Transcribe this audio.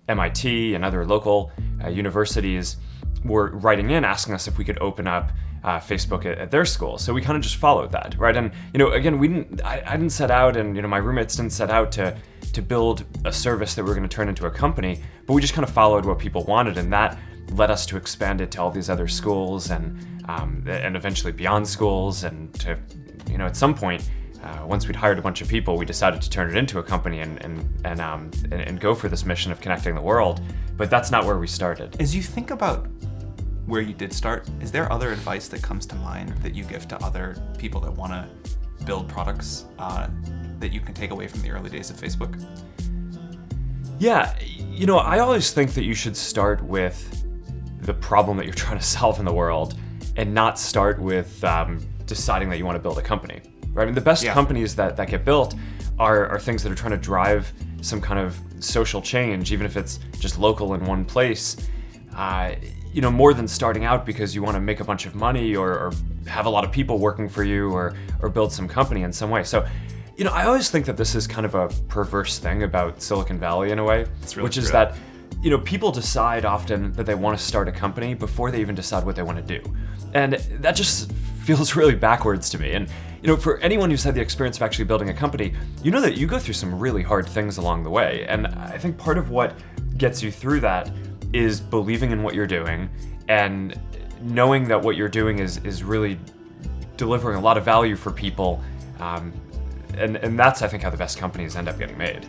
MIT and other local universities were writing in asking us if we could open up Facebook at their school. So we kind of just followed that, right? And again, I didn't set out, and my roommates didn't set out to build a service that we were going to turn into a company, but we just kind of followed what people wanted, and that led us to expand it to all these other schools and eventually beyond schools, and to at some point. Once we'd hired a bunch of people, we decided to turn it into a company and go for this mission of connecting the world. But that's not where we started. As you think about where you did start, is there other advice that comes to mind that you give to other people that want to build products that you can take away from the early days of Facebook? Yeah, I always think that you should start with the problem that you're trying to solve in the world, and not start with deciding that you want to build a company. Right? I mean, the best companies that get built are things that are trying to drive some kind of social change, even if it's just local in one place. More than starting out because you want to make a bunch of money or have a lot of people working for you or build some company in some way. So, I always think that this is kind of a perverse thing about Silicon Valley in a way, which is that people decide often that they want to start a company before they even decide what they want to do. And that just feels really backwards to me. And, for anyone who's had the experience of actually building a company, that you go through some really hard things along the way. And I think part of what gets you through that is believing in what you're doing and knowing that what you're doing is really delivering a lot of value for people. And that's, I think, how the best companies end up getting made.